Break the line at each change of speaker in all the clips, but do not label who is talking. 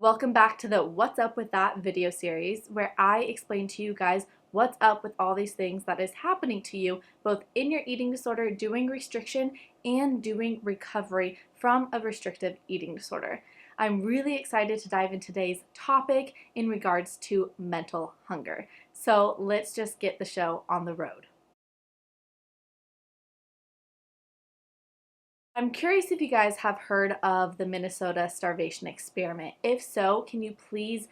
Welcome back to the What's Up With That video series, where I explain to you guys what's up with all these things that is happening to you, both in your eating disorder, doing restriction, and doing recovery from a restrictive eating disorder. I'm really excited to dive into today's topic in regards to mental hunger. So let's just get the show on the road. I'm curious if you guys have heard of the Minnesota starvation experiment. If so, can you please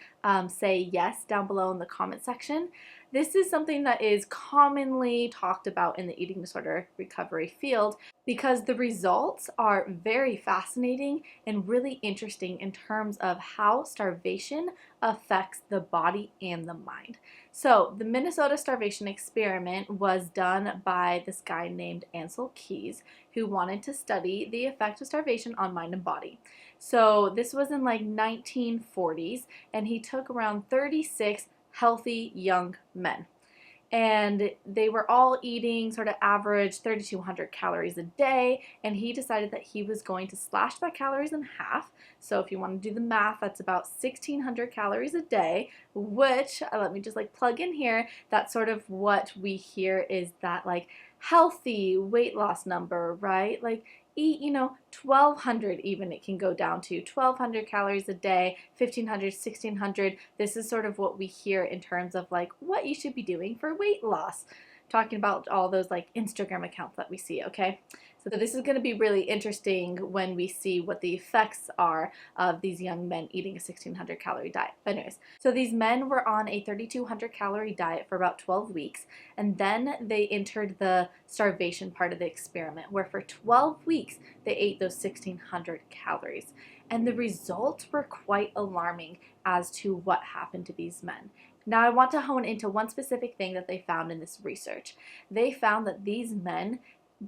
say yes down below in the comment section? This is something that is commonly talked about in the eating disorder recovery field because the results are very fascinating and really interesting in terms of how starvation affects the body and the mind. So the Minnesota starvation experiment was done by this guy named Ansel Keys, who wanted to study the effect of starvation on mind and body. So this was in like 1940s, and he took around 36 healthy young men. And they were all eating sort of average 3,200 calories a day, and he decided that he was going to slash that calories in half. So if you want to do the math, that's about 1,600 calories a day, which, let me just like plug in here, that's sort of what we hear is that like healthy weight loss number, right? Like eat, 1,200 even it can go down to 1,200 calories a day, 1,500, 1,600. This is sort of what we hear in terms of like what you should be doing for weight loss. Talking about all those like Instagram accounts that we see, okay? So this is going to be really interesting when we see what the effects are of these young men eating a 1,600 calorie diet. But anyways, so these men were on a 3,200 calorie diet for about 12 weeks, and then they entered the starvation part of the experiment, where for 12 weeks they ate those 1,600 calories. And the results were quite alarming as to what happened to these men. Now I want to hone into one specific thing that they found in this research. They found that these men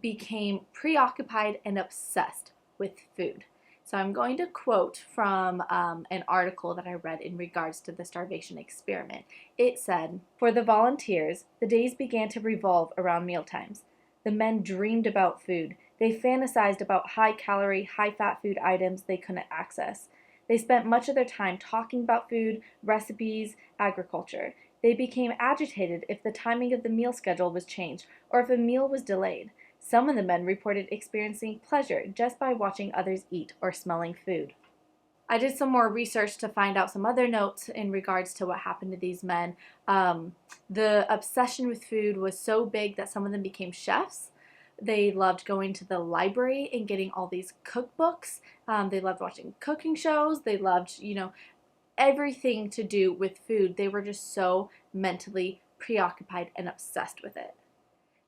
became preoccupied and obsessed with food. So I'm going to quote from an article that I read in regards to the starvation experiment. It said, "For the volunteers, the days began to revolve around mealtimes. The men dreamed about food. They fantasized about high-calorie, high-fat food items they couldn't access. They spent much of their time talking about food, recipes, agriculture. They became agitated if the timing of the meal schedule was changed or if a meal was delayed. Some of the men reported experiencing pleasure just by watching others eat or smelling food." I did some more research to find out some other notes in regards to what happened to these men. The obsession with food was so big that some of them became chefs. They loved going to the library and getting all these cookbooks. They loved watching cooking shows. They loved, everything to do with food. They were just so mentally preoccupied and obsessed with it.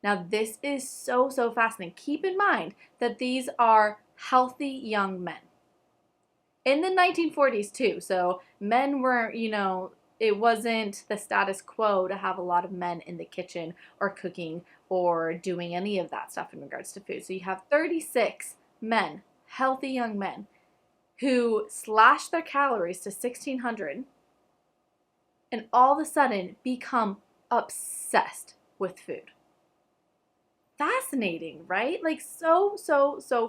Now, this is so fascinating. Keep in mind that these are healthy young men. In the 1940s, too. So men were, it wasn't the status quo to have a lot of men in the kitchen or cooking or doing any of that stuff in regards to food. So you have 36 men, healthy young men, who slashed their calories to 1,600 and all of a sudden become obsessed with food. Fascinating, right? Like so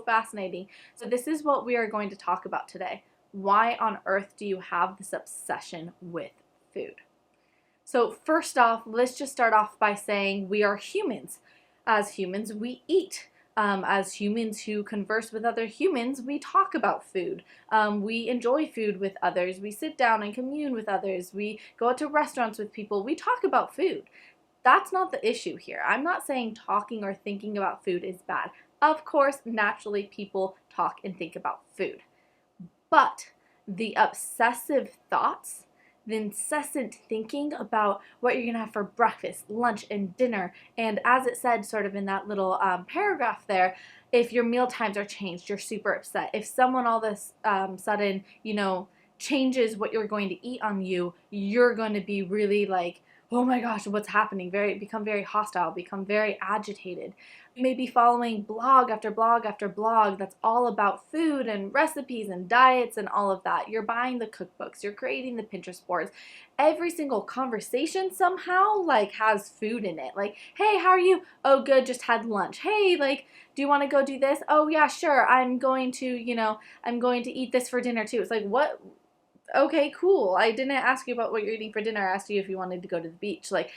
fascinating. So this is what we are going to talk about today. Why on earth do you have this obsession with food? So first off, let's just start off by saying we are humans. As humans, we eat. As humans who converse with other humans, we talk about food. We enjoy food with others. We sit down and commune with others. We go out to restaurants with people. We talk about food. That's not the issue here. I'm not saying talking or thinking about food is bad. Of course, naturally, people talk and think about food. But the obsessive thoughts, the incessant thinking about what you're going to have for breakfast, lunch, and dinner, and as it said sort of in that little paragraph there, if your meal times are changed, you're super upset. If someone all this sudden, changes what you're going to eat on you, you're going to be really like, oh my gosh, what's happening? Become very hostile, become very agitated. You may be following blog after blog after blog that's all about food and recipes and diets and all of that. You're buying the cookbooks, you're creating the Pinterest boards. Every single conversation somehow like has food in it. Like, hey, how are you? Oh, good, just had lunch. Hey, like, do you want to go do this? Oh yeah, sure. I'm going to eat this for dinner too. It's like, what? okay, cool. I didn't ask you about what you're eating for dinner. I asked you if you wanted to go to the beach. Like,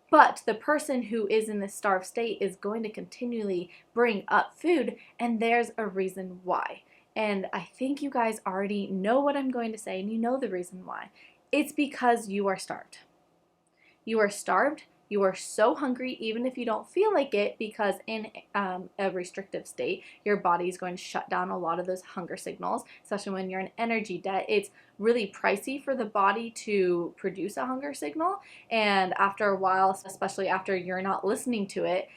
but the person who is in this starved state is going to continually bring up food, and there's a reason why. And I think you guys already know what I'm going to say, and you know the reason why. It's because you are starved. You are starved. You are so hungry, even if you don't feel like it, because in a restrictive state, your body is going to shut down a lot of those hunger signals, especially when you're in energy debt. It's really pricey for the body to produce a hunger signal. And after a while, especially after you're not listening to it,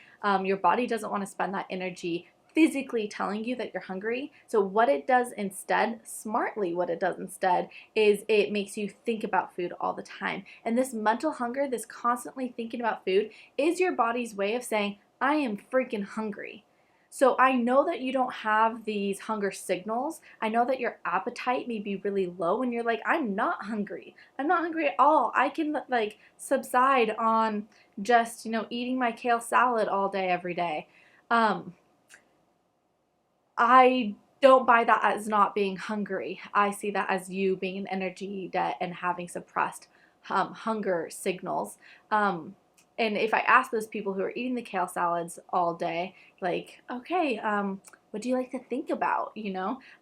your body doesn't want to spend that energy physically telling you that you're hungry. So what it does instead, smartly what it does instead, is it makes you think about food all the time. And this mental hunger, this constantly thinking about food, is your body's way of saying, I am freaking hungry. So I know that you don't have these hunger signals. I know that your appetite may be really low and you're like, I'm not hungry. I'm not hungry at all. I can like subside on just, eating my kale salad all day, every day. I don't buy that as not being hungry. I see that as you being in energy debt and having suppressed hunger signals. And if I ask those people who are eating the kale salads all day, like, okay, what do you like to think about?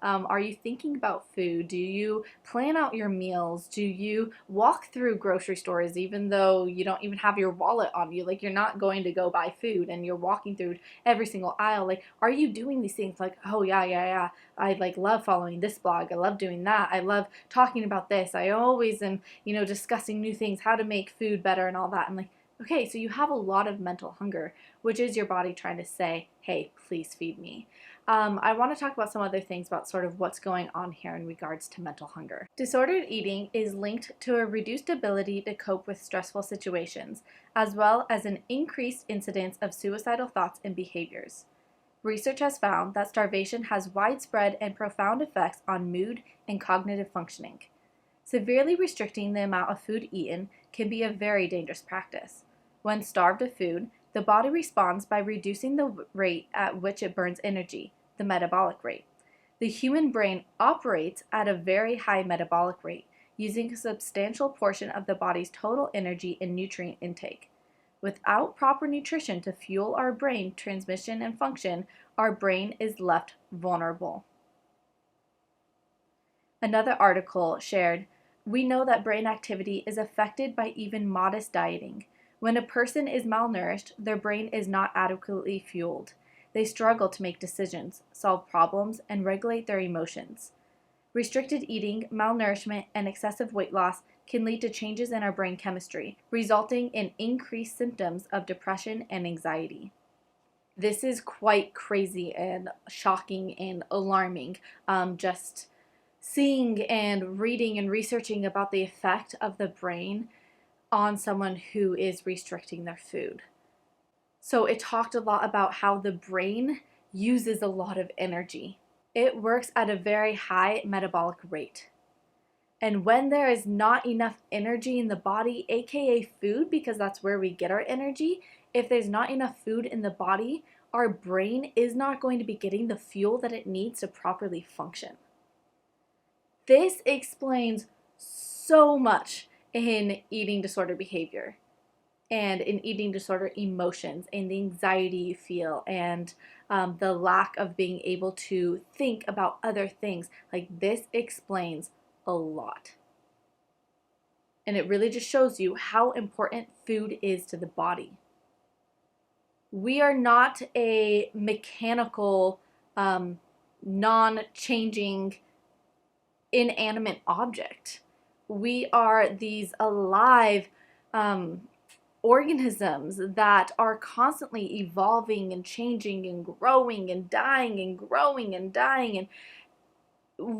Are you thinking about food? Do you plan out your meals? Do you walk through grocery stores even though you don't even have your wallet on you? Like, you're not going to go buy food and you're walking through every single aisle. Like, are you doing these things? Like, oh yeah, I like love following this blog. I love doing that. I love talking about this. I always am, discussing new things, how to make food better and all that. I'm like, okay, so you have a lot of mental hunger, which is your body trying to say, hey, please feed me. I want to talk about some other things about sort of what's going on here in regards to mental hunger. Disordered eating is linked to a reduced ability to cope with stressful situations, as well as an increased incidence of suicidal thoughts and behaviors. Research has found that starvation has widespread and profound effects on mood and cognitive functioning. Severely restricting the amount of food eaten can be a very dangerous practice. When starved of food, the body responds by reducing the rate at which it burns energy, the metabolic rate. The human brain operates at a very high metabolic rate, using a substantial portion of the body's total energy and nutrient intake. Without proper nutrition to fuel our brain transmission and function, our brain is left vulnerable. Another article shared, we know that brain activity is affected by even modest dieting. When a person is malnourished, their brain is not adequately fueled. They struggle to make decisions, solve problems, and regulate their emotions. Restricted eating, malnourishment, and excessive weight loss can lead to changes in our brain chemistry, resulting in increased symptoms of depression and anxiety. This is quite crazy and shocking and alarming. Just seeing and reading and researching about the effect of the brain on someone who is restricting their food. So it talked a lot about how the brain uses a lot of energy. It works at a very high metabolic rate. And when there is not enough energy in the body, aka food, because that's where we get our energy, if there's not enough food in the body, our brain is not going to be getting the fuel that it needs to properly function. This explains so much in eating disorder behavior and in eating disorder emotions and the anxiety you feel and the lack of being able to think about other things. Like, this explains a lot. And it really just shows you how important food is to the body. We are not a mechanical, non-changing, inanimate object. We are these alive organisms that are constantly evolving and changing and growing and dying and growing and dying, and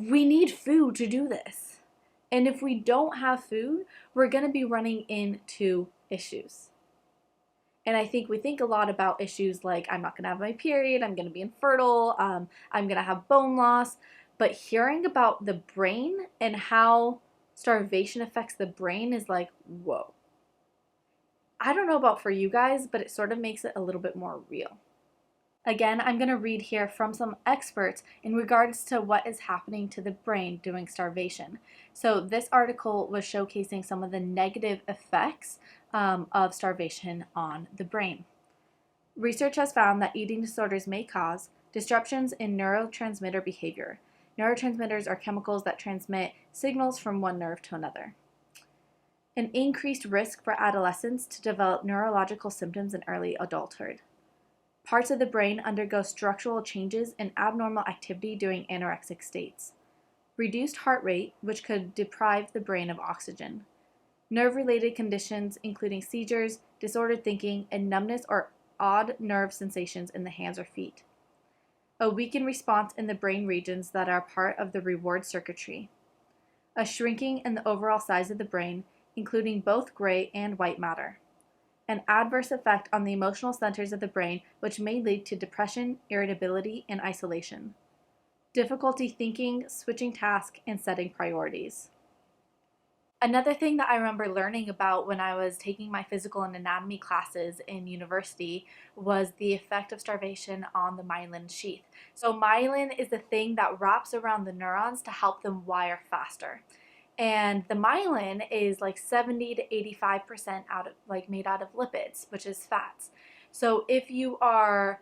we need food to do this. And if we don't have food, we're going to be running into issues. And I think we think a lot about issues like, I'm not going to have my period, I'm going to be infertile, I'm going to have bone loss. But hearing about the brain and how starvation affects the brain is like, whoa. I don't know about for you guys, but it sort of makes it a little bit more real. Again, I'm going to read here from some experts in regards to what is happening to the brain during starvation. So this article was showcasing some of the negative effects of starvation on the brain. Research has found that eating disorders may cause disruptions in neurotransmitter behavior. Neurotransmitters are chemicals that transmit signals from one nerve to another. An increased risk for adolescents to develop neurological symptoms in early adulthood. Parts of the brain undergo structural changes and abnormal activity during anorexic states. Reduced heart rate, which could deprive the brain of oxygen. Nerve-related conditions, including seizures, disordered thinking, and numbness or odd nerve sensations in the hands or feet. A weakened response in the brain regions that are part of the reward circuitry. A shrinking in the overall size of the brain, including both gray and white matter. An adverse effect on the emotional centers of the brain, which may lead to depression, irritability, and isolation. Difficulty thinking, switching tasks, and setting priorities. Another thing that I remember learning about when I was taking my physical and anatomy classes in university was the effect of starvation on the myelin sheath. So myelin is the thing that wraps around the neurons to help them wire faster. And the myelin is like 70 to 85% made out of lipids, which is fats. So if you are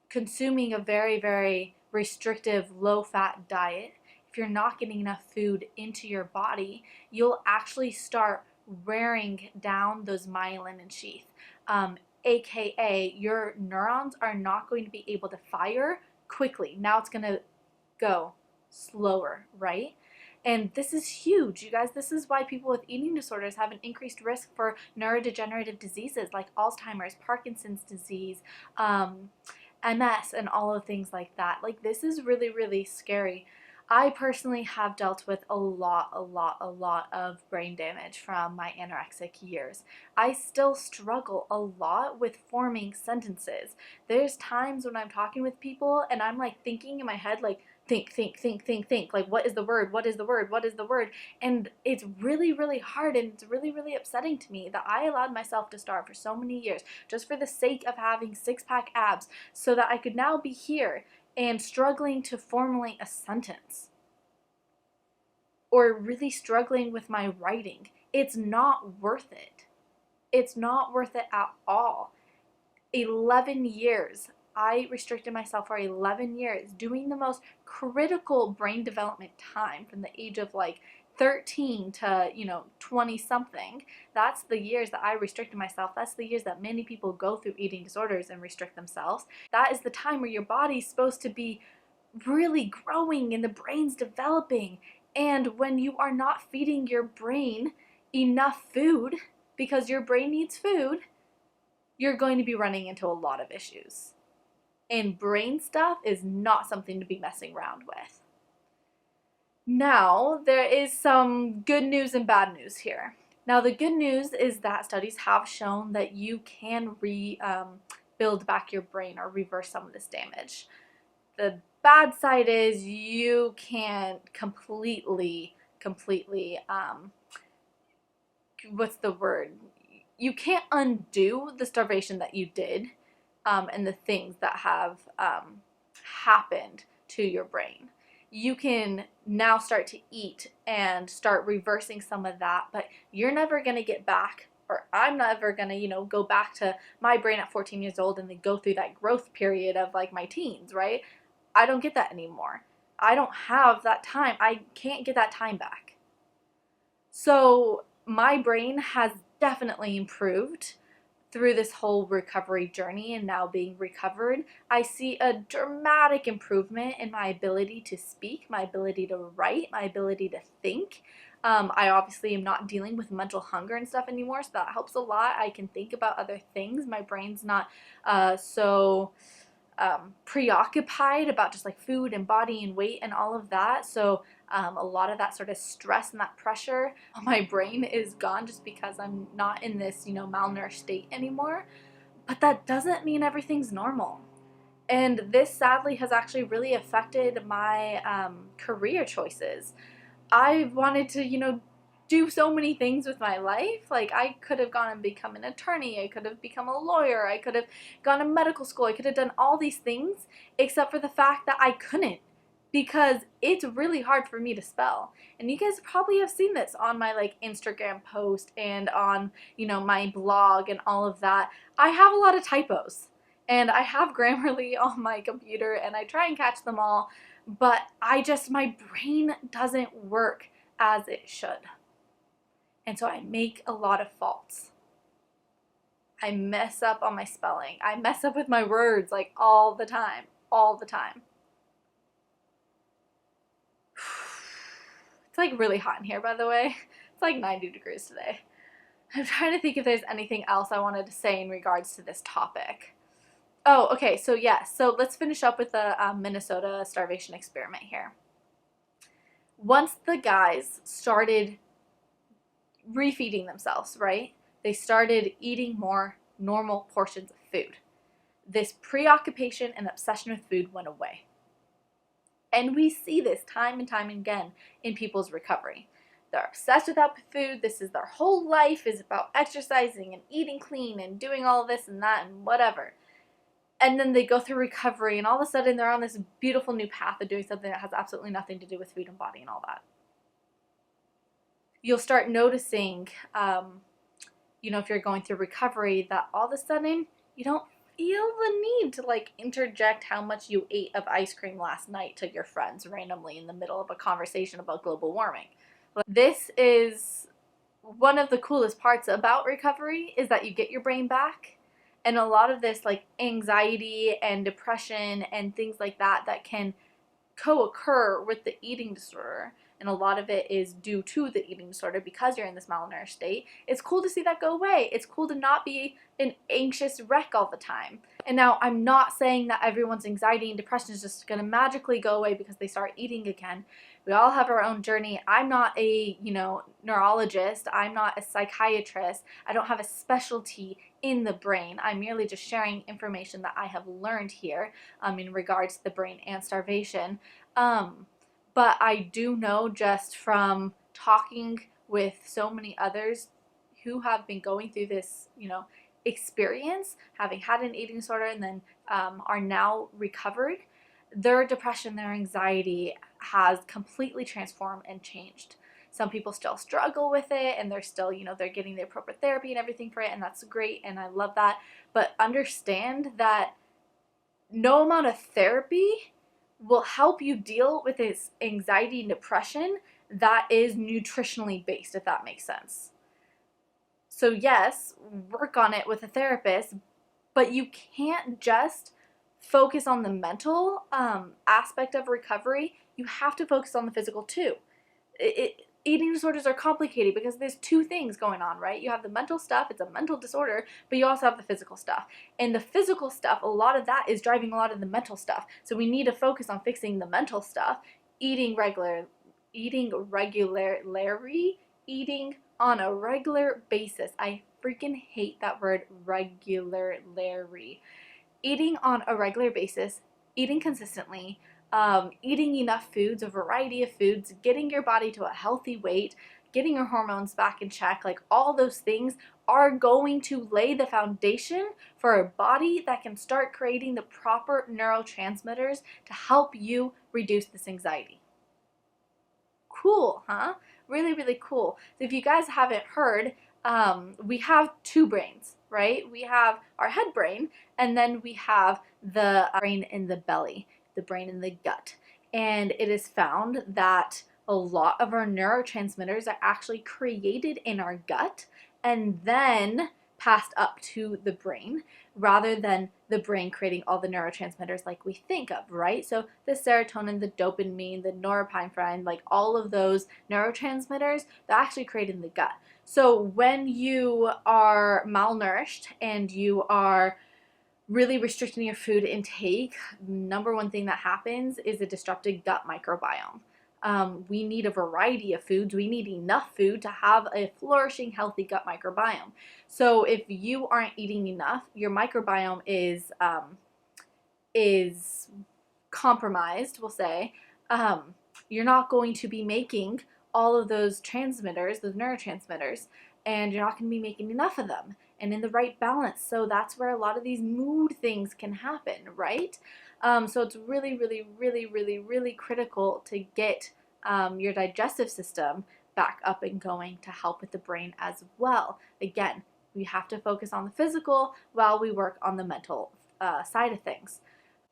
consuming a very, very restrictive low-fat diet, if you're not getting enough food into your body, you'll actually start wearing down those myelin and sheath. AKA, your neurons are not going to be able to fire quickly. Now it's going to go slower, right? And this is huge, you guys. This is why people with eating disorders have an increased risk for neurodegenerative diseases like Alzheimer's, Parkinson's disease, MS, and all of things like that. Like, this is really, really scary. I personally have dealt with a lot of brain damage from my anorexic years. I still struggle a lot with forming sentences. There's times when I'm talking with people and I'm like thinking in my head, like, think. Like, what is the word? What is the word? What is the word? And it's really, really hard, and it's really, really upsetting to me that I allowed myself to starve for so many years just for the sake of having six-pack abs so that I could now be here and struggling to formulate a sentence, or really struggling with my writing. It's not worth it. It's not worth it at all. 11 years. I restricted myself for 11 years, doing the most critical brain development time from the age of like 13 to 20 something. That's the years that I restricted myself. That's the years that many people go through eating disorders and restrict themselves. That is the time where your body's supposed to be really growing and the brain's developing. And when you are not feeding your brain enough food, because your brain needs food, you're going to be running into a lot of issues. And brain stuff is not something to be messing around with. Now, there is some good news and bad news here. Now, the good news is that studies have shown that you can build back your brain or reverse some of this damage. The bad side is you can't completely, what's the word? You can't undo the starvation that you did and the things that have happened to your brain. You can now start to eat and start reversing some of that, but you're never going to get back, or I'm never going to, go back to my brain at 14 years old and then go through that growth period of like my teens, right? I don't get that anymore. I don't have that time. I can't get that time back. So my brain has definitely improved through this whole recovery journey and now being recovered. I see a dramatic improvement in my ability to speak, my ability to write, my ability to think. I obviously am not dealing with mental hunger and stuff anymore, so that helps a lot. I can think about other things. My brain's not so preoccupied about just like food and body and weight and all of that. So a lot of that sort of stress and that pressure on my brain is gone just because I'm not in this, malnourished state anymore. But that doesn't mean everything's normal. And this sadly has actually really affected my career choices. I wanted to, do so many things with my life. Like, I could have gone and become an attorney, I could have become a lawyer, I could have gone to medical school, I could have done all these things, except for the fact that I couldn't, because it's really hard for me to spell. And you guys probably have seen this on my like Instagram post and on, you know, my blog and all of that. I have a lot of typos, and I have Grammarly on my computer, and I try and catch them all, but my brain doesn't work as it should. And so I make a lot of faults. I mess up on my spelling. I mess up with my words like all the time. All the time. It's like really hot in here, by the way. It's like 90 degrees today. I'm trying to think if there's anything else I wanted to say in regards to this topic. Oh, okay, so yes. So let's finish up with the Minnesota starvation experiment here. Once the guys started refeeding themselves, right? They started eating more normal portions of food. This preoccupation and obsession with food went away. And we see this time and time again in people's recovery. They're obsessed with food. This is their whole life is about exercising and eating clean and doing all of this and that and whatever. And then they go through recovery, and all of a sudden they're on this beautiful new path of doing something that has absolutely nothing to do with food and body and all that. You'll start noticing, you know, if you're going through recovery, that all of a sudden you don't feel the need to like interject how much you ate of ice cream last night to your friends randomly in the middle of a conversation about global warming. This is one of the coolest parts about recovery, is that you get your brain back, and a lot of this like anxiety and depression and things like that that can co-occur with the eating disorder, and a lot of it is due to the eating disorder because you're in this malnourished state. It's cool to see that go away. It's cool to not be an anxious wreck all the time. And now I'm not saying that everyone's anxiety and depression is just going to magically go away because they start eating again. We all have our own journey. I'm not a, you know, neurologist. I'm not a psychiatrist. I don't have a specialty in the brain. I'm merely just sharing information that I have learned here in regards to the brain and starvation. But I do know, just from talking with so many others who have been going through this, you know, experience, having had an eating disorder and then are now recovered, their depression, their anxiety has completely transformed and changed. Some people still struggle with it, and they're still, you know, they're getting the appropriate therapy and everything for it, and that's great, and I love that. But understand that no amount of therapy will help you deal with this anxiety and depression that is nutritionally based, if that makes sense. So yes, work on it with a therapist, but you can't just focus on the mental aspect of recovery. You have to focus on the physical too. Eating disorders are complicated because there's two things going on, right? You have the mental stuff, it's a mental disorder, but you also have the physical stuff. And the physical stuff, a lot of that is driving a lot of the mental stuff. So we need to focus on fixing the mental stuff, eating on a regular basis. I freaking hate that word, regularly. Eating on a regular basis, eating consistently, eating enough foods, a variety of foods, getting your body to a healthy weight, getting your hormones back in check, like all those things are going to lay the foundation for a body that can start creating the proper neurotransmitters to help you reduce this anxiety. Cool, huh? Really, really cool. So if you guys haven't heard, we have two brains, right? We have our head brain, and then we have the brain in the belly, the brain in the gut. And it is found that a lot of our neurotransmitters are actually created in our gut and then passed up to the brain, rather than the brain creating all the neurotransmitters like we think of, right? So the serotonin, the dopamine, the norepinephrine, like all of those neurotransmitters, they're actually created in the gut. So when you are malnourished and you are really restricting your food intake, number one thing that happens is a disrupted gut microbiome. We need a variety of foods. We need enough food to have a flourishing, healthy gut microbiome. So if you aren't eating enough, your microbiome is compromised, we'll say. You're not going to be making all of those transmitters, those neurotransmitters, and you're not going to be making enough of them and in the right balance. So that's where a lot of these mood things can happen, right? So it's really, really, really, really, really critical to get your digestive system back up and going to help with the brain as well. Again, we have to focus on the physical while we work on the mental side of things.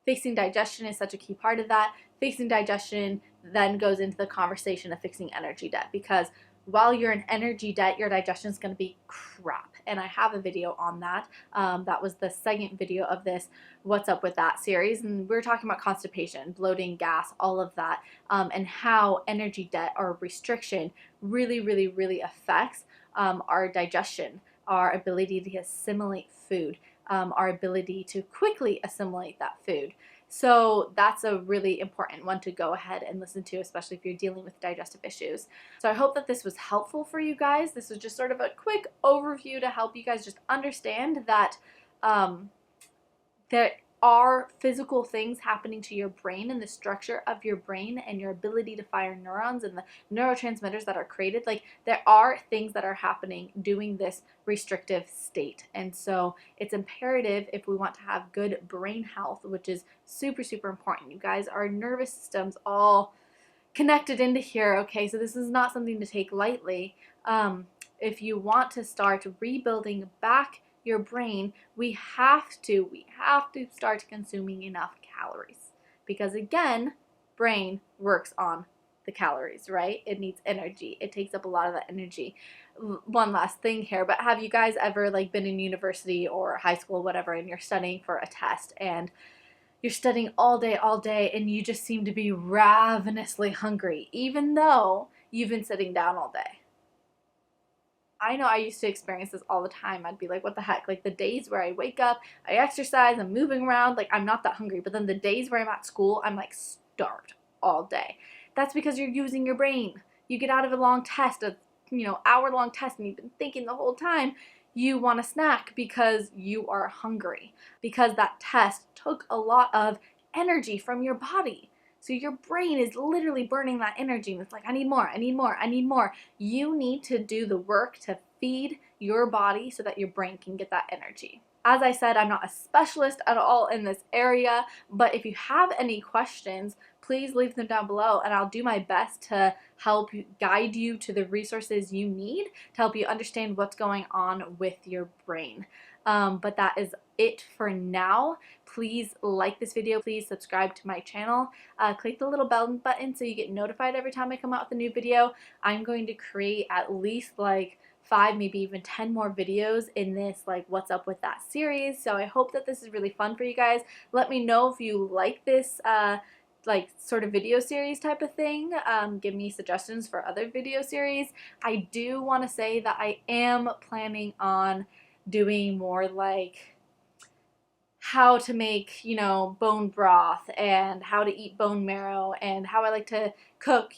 Fixing digestion is such a key part of that. Fixing digestion then goes into the conversation of fixing energy debt, because while you're in energy debt, your digestion is going to be crap. And I have a video on that. That was the second video of this What's Up With That series. And we were talking about constipation, bloating, gas, all of that, and how energy debt or restriction really, really, really affects our digestion, our ability to assimilate food, our ability to quickly assimilate that food. So that's a really important one to go ahead and listen to, especially if you're dealing with digestive issues. So I hope that this was helpful for you guys. This was just sort of a quick overview to help you guys just understand that there are physical things happening to your brain and the structure of your brain and your ability to fire neurons and the neurotransmitters that are created. Like, there are things that are happening doing this restrictive state. And so it's imperative, if we want to have good brain health, which is super, super important. You guys, our nervous system's all connected into here, okay? So this is not something to take lightly. If you want to start rebuilding back your brain, we have to start consuming enough calories, because again, brain works on the calories, right? It needs energy. It takes up a lot of that energy. One last thing here, but have you guys ever been in university or high school, whatever, and you're studying for a test and you're studying all day, and you just seem to be ravenously hungry, even though you've been sitting down all day? I know I used to experience this all the time. I'd be like, what the heck? The days where I wake up, I exercise, I'm moving around, I'm not that hungry. But then the days where I'm at school, I'm starved all day. That's because you're using your brain. You get out of a long test, hour-long test, and you've been thinking the whole time you want a snack because you are hungry. Because that test took a lot of energy from your body. So your brain is literally burning that energy, and it's I need more, I need more, I need more. You need to do the work to feed your body so that your brain can get that energy. As I said, I'm not a specialist at all in this area, but if you have any questions, please leave them down below, and I'll do my best to help guide you to the resources you need to help you understand what's going on with your brain. But that is it for now. Please like this video. Please subscribe to my channel. Click the little bell button so you get notified every time I come out with a new video. I'm going to create at least 5, maybe even 10 more videos in this What's Up With That series. So I hope that this is really fun for you guys. Let me know if you like this sort of video series type of thing. Give me suggestions for other video series. I do want to say that I am planning on doing more how to make, bone broth, and how to eat bone marrow, and how I like to cook,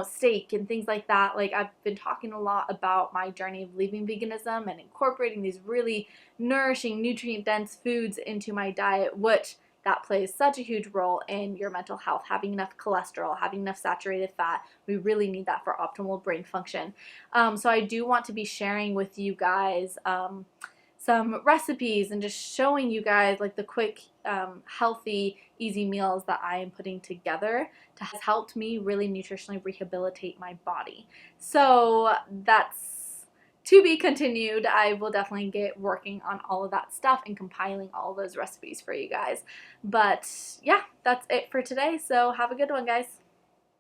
steak and things like that. I've been talking a lot about my journey of leaving veganism and incorporating these really nourishing, nutrient-dense foods into my diet, which that plays such a huge role in your mental health. Having enough cholesterol, having enough saturated fat, we really need that for optimal brain function. So I do want to be sharing with you guys some recipes and just showing you guys the quick, healthy, easy meals that I am putting together to has helped me really nutritionally rehabilitate my body. So that's to be continued. I will definitely get working on all of that stuff and compiling all those recipes for you guys. But yeah, that's it for today. So have a good one, guys.